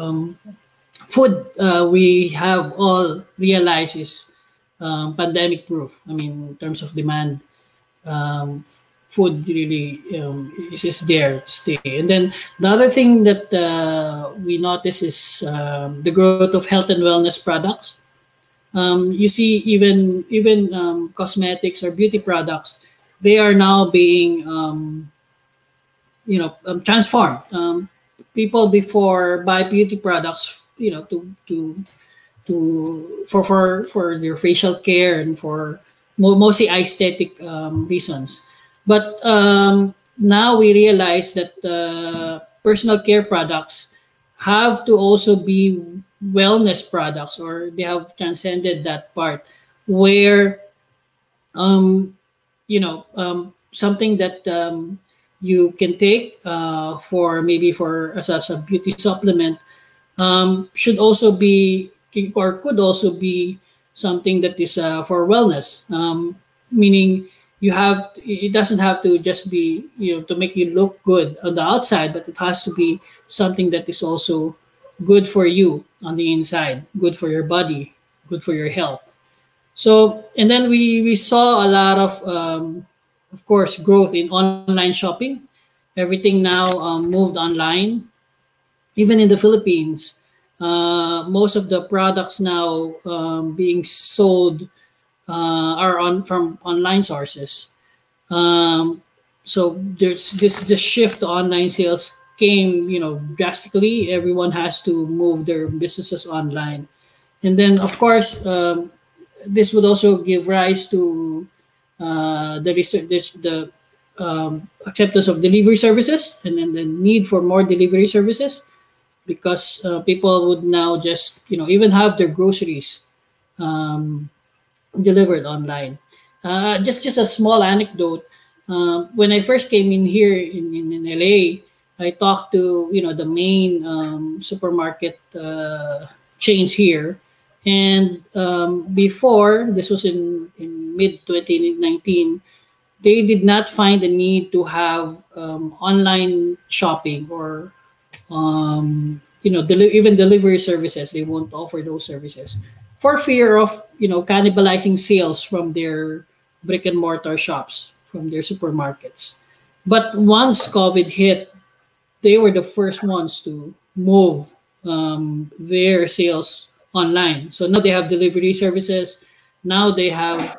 Food, we have all realized is pandemic proof. I mean, in terms of demand, food really is there to stay. And then the other thing that we notice is the growth of health and wellness products. You see, even cosmetics or beauty products, they are now being transformed. People before buy beauty products, for their facial care and for mostly aesthetic reasons. But now we realize that personal care products have to also be wellness products, or they have transcended that part where something that you can take as a beauty supplement should also be, or could also be, something that is for wellness. Meaning it doesn't have to just be to make you look good on the outside, but it has to be something that is also good for you on the inside, good for your body, good for your health. So, and then we saw a lot of course, growth in online shopping. Everything now moved online. Even in the Philippines, most of the products now being sold are from online sources. So there's this shift to online sales came, drastically. Everyone has to move their businesses online, and then of course this would also give rise to the acceptance of delivery services, and then the need for more delivery services, because people would now just even have their groceries delivered online. Just a small anecdote. When I first came in here in LA, I talked to the main supermarket chains here, and before, this was in mid 2019, they did not find the need to have online shopping or even delivery services. They won't offer those services for fear of cannibalizing sales from their brick and mortar shops, from their supermarkets. But once COVID hit, they were the first ones to move their sales online. So now they have delivery services. Now they have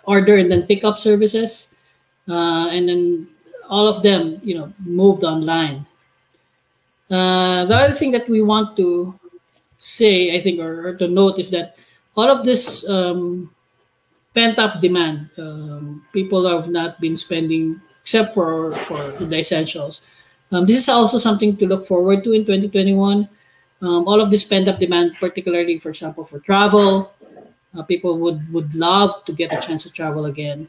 order and then pick up services, and then all of them moved online. The other thing that we want to say, I think, or to note, is that all of this pent-up demand, people have not been spending except for the essentials. This is also something to look forward to in 2021. All of this pent-up demand, particularly, for example, for travel, people would love to get a chance to travel again.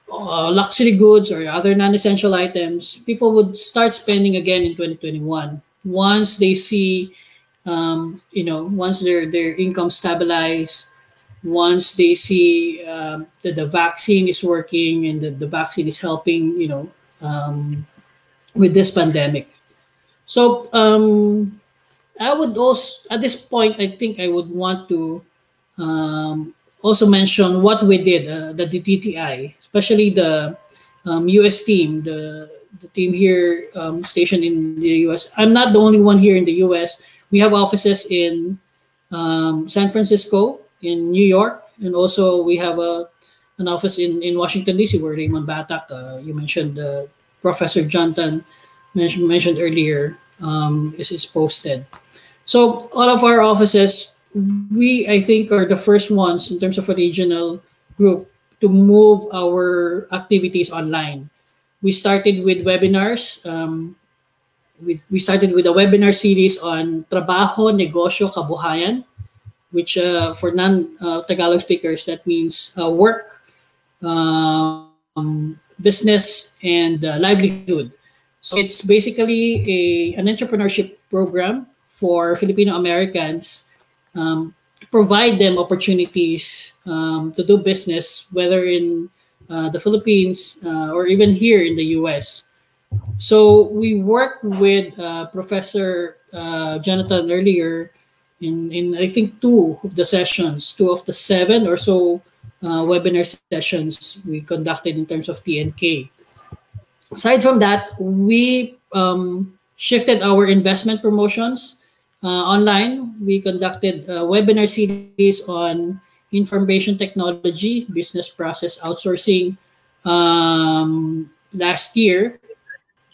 Luxury goods or other non-essential items, people would start spending again in 2021 once they see once their income stabilize, once they see that the vaccine is working and that the vaccine is helping, with this pandemic. So I would also, at this point, I think I would want to also mention what we did, the DTI, especially the US team, the team here stationed in the US. I'm not the only one here in the US. We have offices in San Francisco, in New York, and also we have an office in Washington, D.C., where Raymond Batak, you mentioned, Professor Jonathan mentioned earlier, is posted. So all of our offices, we, I think, are the first ones in terms of a regional group to move our activities online. We started with webinars. We started with a webinar series on Trabajo, Negosyo, Kabuhayan, which for non-Tagalog speakers, that means work, business, and livelihood. So it's basically an entrepreneurship program for Filipino Americans to provide them opportunities to do business, whether in the Philippines or even here in the US. So we worked with Professor Jonathan earlier in I think 2 of the sessions, 2 of the 7 or so webinar sessions we conducted in terms of TNK. Aside from that, we shifted our investment promotions online. We conducted a webinar series on information technology, business process outsourcing last year.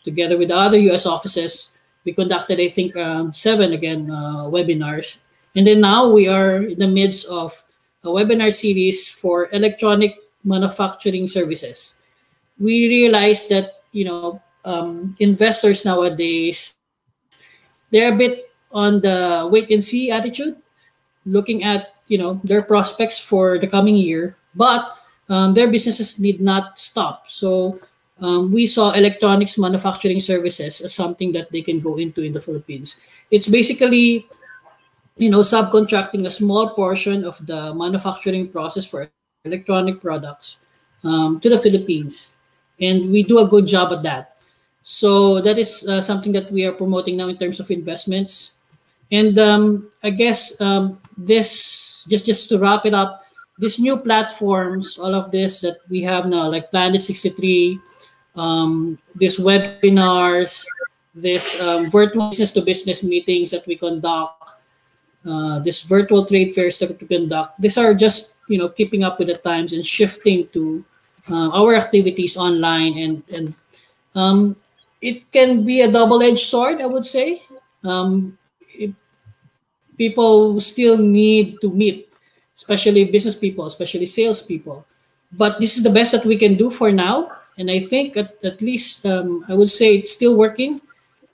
Together with the other US offices, we conducted, I think, 7 again webinars. And then now we are in the midst of a webinar series for electronic manufacturing services. We realized that, investors nowadays, they're a bit on the wait and see attitude, looking at, their prospects for the coming year, but their businesses did not stop. So we saw electronics manufacturing services as something that they can go into in the Philippines. It's basically, subcontracting a small portion of the manufacturing process for electronic products to the Philippines. And we do a good job at that. So that is something that we are promoting now in terms of investments. And I guess this, just to wrap it up, these new platforms, all of this that we have now, like Planet 63, these webinars, this virtual business-to-business meetings that we conduct, this virtual trade fairs that we conduct, these are just, keeping up with the times and shifting to our activities online. And it can be a double-edged sword, I would say. People still need to meet, especially business people, especially salespeople. But this is the best that we can do for now. And I think at least I would say it's still working.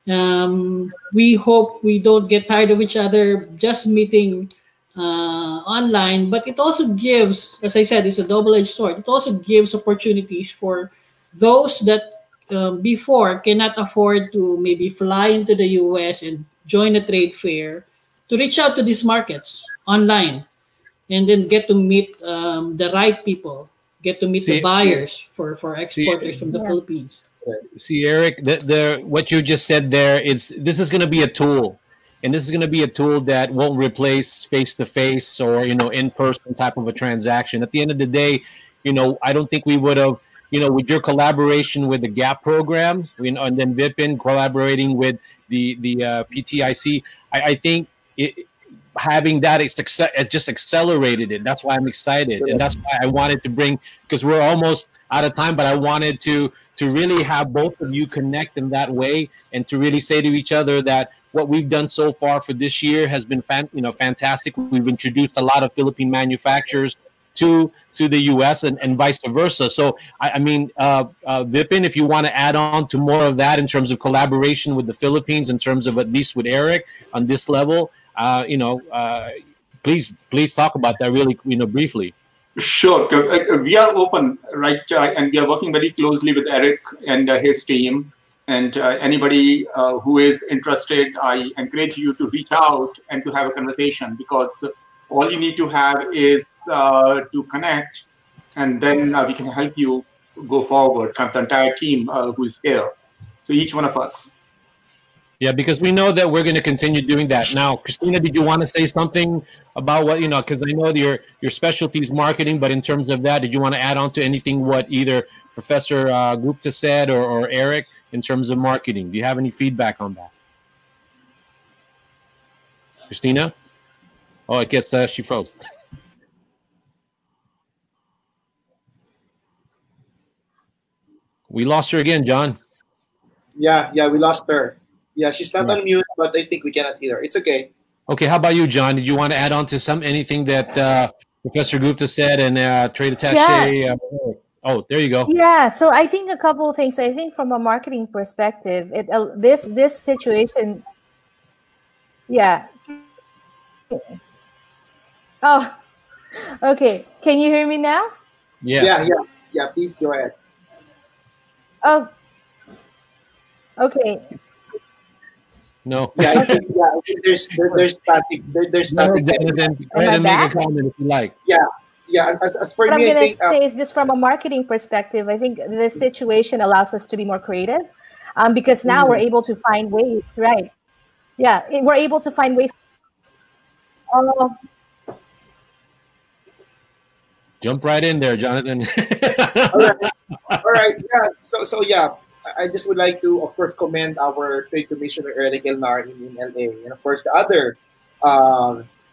We hope we don't get tired of each other just meeting online. But it also gives, as I said, it's a double-edged sword. It also gives opportunities for those that before cannot afford to maybe fly into the US and join a trade fair, to reach out to these markets online and then get to meet the right people, get to meet the buyers for exporters from the Philippines. See, Eric, what you just said there, this is going to be a tool, and this is going to be a tool that won't replace face-to-face or in-person type of a transaction. At the end of the day, I don't think we would have, with your collaboration with the GAP program, and then Vipin collaborating with the PTIC, I think having that, it just accelerated it. That's why I'm excited, and that's why I wanted to bring, because we're almost out of time, but I wanted to really have both of you connect in that way, and to really say to each other that what we've done so far for this year has been fantastic. We've introduced a lot of Philippine manufacturers to the US and vice versa. So I mean, Vipin, if you want to add on to more of that in terms of collaboration with the Philippines, in terms of at least with Eric on this level, please talk about that really briefly. Sure. We are open, right? And we are working very closely with Eric and his team. And anybody who is interested, I encourage you to reach out and to have a conversation, because all you need to have is to connect, and then we can help you go forward, the entire team who's here. So each one of us. Yeah, because we know that we're going to continue doing that. Now, Christina, did you want to say something about what, because I know your specialty is marketing, but in terms of that, did you want to add on to anything what either Professor Gupta said or Eric in terms of marketing? Do you have any feedback on that? Christina? Oh, I guess she froze. We lost her again, John. Yeah, we lost her. Yeah, she's not on mute, but I think we cannot hear her. It's okay. Okay, how about you, John? Did you want to add on to anything that Professor Gupta said and trade attaché? Yeah. Oh, there you go. Yeah, so I think a couple of things. I think from a marketing perspective, this situation. Yeah. Oh, okay. Can you hear me now? Yeah. Please go ahead. Oh. Okay. No. Yeah, I think there's static. There's static. Go ahead and make a comment if you like. Yeah. As for what me, I'm going to say is just from a marketing perspective, I think this situation allows us to be more creative, because now we're able to find ways, right? Yeah, we're able to find ways. Jump right in there, Jonathan. All right. Yeah. So yeah. I just would like to, of course, commend our Trade Commissioner Eric Elnar in LA, and of course the other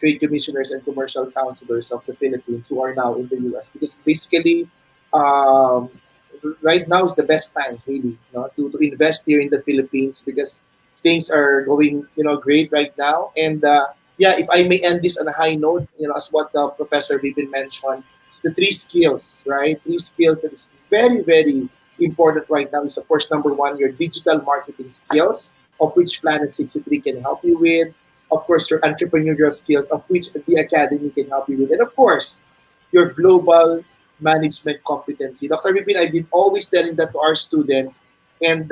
trade commissioners and commercial counselors of the Philippines who are now in the U.S. Because basically, right now is the best time, really, to invest here in the Philippines, because things are going, great right now. And if I may end this on a high note, as what Professor Vipin mentioned, the 3 skills, right? 3 skills that is very, very important right now is, of course, number 1, your digital marketing skills, of which Planet 63 can help you with. Of course, your entrepreneurial skills, of which the Academy can help you with. And of course, your global management competency. Dr. Vipin, I've been always telling that to our students. And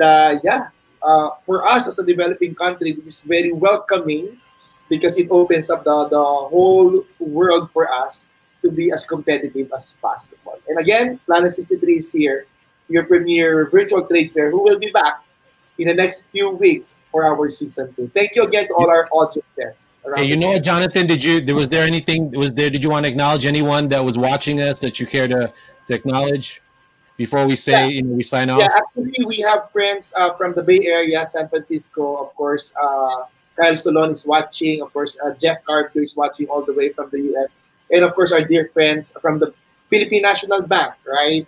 for us as a developing country, this is very welcoming, because it opens up the whole world for us to be as competitive as possible. And again, Planet 63 is here, your premier virtual trade fair, who will be back in the next few weeks for our season 2. Thank you again to all our audiences. Hey, you know what, Jonathan? Did you want to acknowledge anyone that was watching us that you care to acknowledge before we say we sign off? Yeah, actually we have friends from the Bay Area, San Francisco, of course. Kyle Stolon is watching, of course. Jeff Carpenter is watching all the way from the US, and of course our dear friends from the Philippine National Bank, right?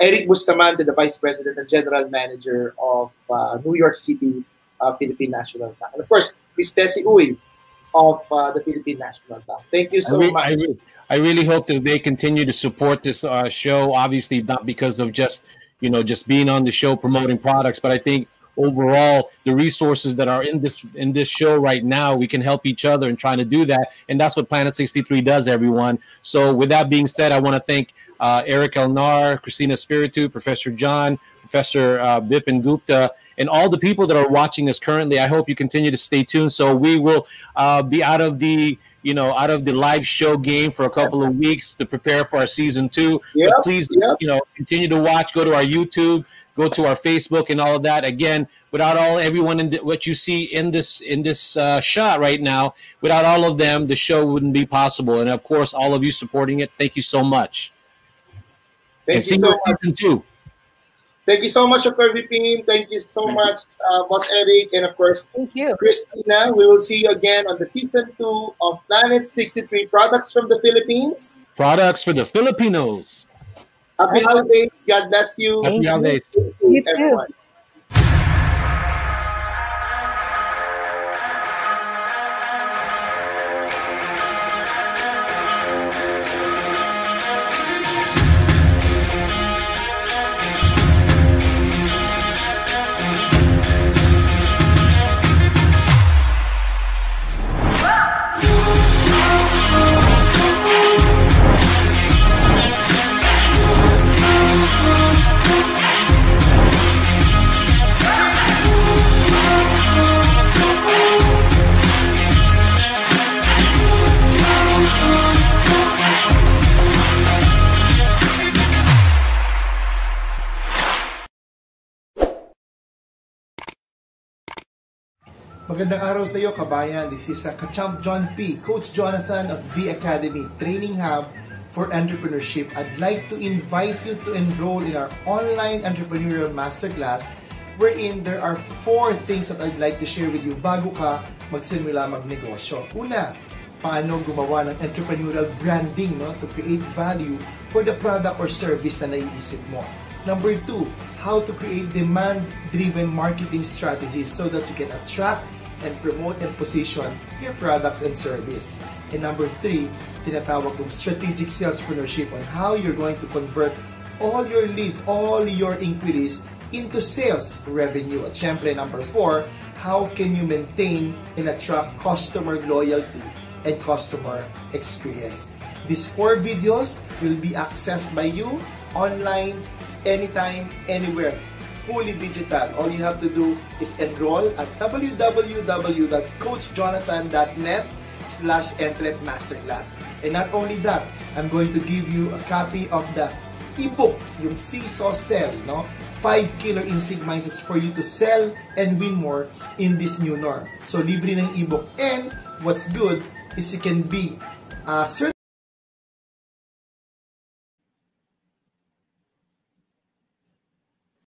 Eric Bustamante, the Vice President and General Manager of New York City Philippine National Bank. And of course, Ms. Tessie Uy of the Philippine National Bank. Thank you so much. I really hope that they continue to support this show, obviously not because of just being on the show promoting products, but I think overall the resources that are in this show right now, we can help each other in trying to do that. And that's what Planet 63 does, everyone. So with that being said, I want to thank Eric Elnar, Christina Spiritu, Professor John, Professor Vipin Gupta, and all the people that are watching us currently. I hope you continue to stay tuned. So we will be out of the live show game for a couple of weeks to prepare for our season 2. Yep, but please, continue to watch. Go to our YouTube, go to our Facebook, and all of that. Again, without everyone what you see in this shot right now, without all of them, the show wouldn't be possible. And of course, all of you supporting it, thank you so much. Thank you so much. Season 2. Thank you so much, Dr. Vipin. Thank you so much, Boss Eric, and of course, thank you, Christina. We will see you again on the season 2 of Planet 63 Products from the Philippines. Products for the Filipinos. Happy holidays. God bless you. Happy holidays. You everyone. too. Magandang araw sa iyo, kabayan. This is Kachamp John P., Coach Jonathan of The Academy Training Hub for Entrepreneurship. I'd like to invite you to enroll in our online entrepreneurial masterclass wherein there are 4 things that I'd like to share with you bago ka magsimula magnegosyo. Una, paano gumawa ng entrepreneurial branding, no, to create value for the product or service na naiisip mo. Number 2, how to create demand-driven marketing strategies so that you can attract and promote and position your products and service. And number 3, tinatawag kong strategic salespreneurship on how you're going to convert all your leads, all your inquiries into sales revenue. At syempre, number 4, how can you maintain and attract customer loyalty and customer experience. These 4 videos will be accessed by you online, anytime, anywhere. Fully digital. All you have to do is enroll at www.coachjonathan.net/entrepmasterclass. And not only that, I'm going to give you a copy of the ebook, yung Seesaw Sell, no? 5 killer instinct mindsets for you to sell and win more in this new norm. So libre ng ebook. And what's good is you can be certified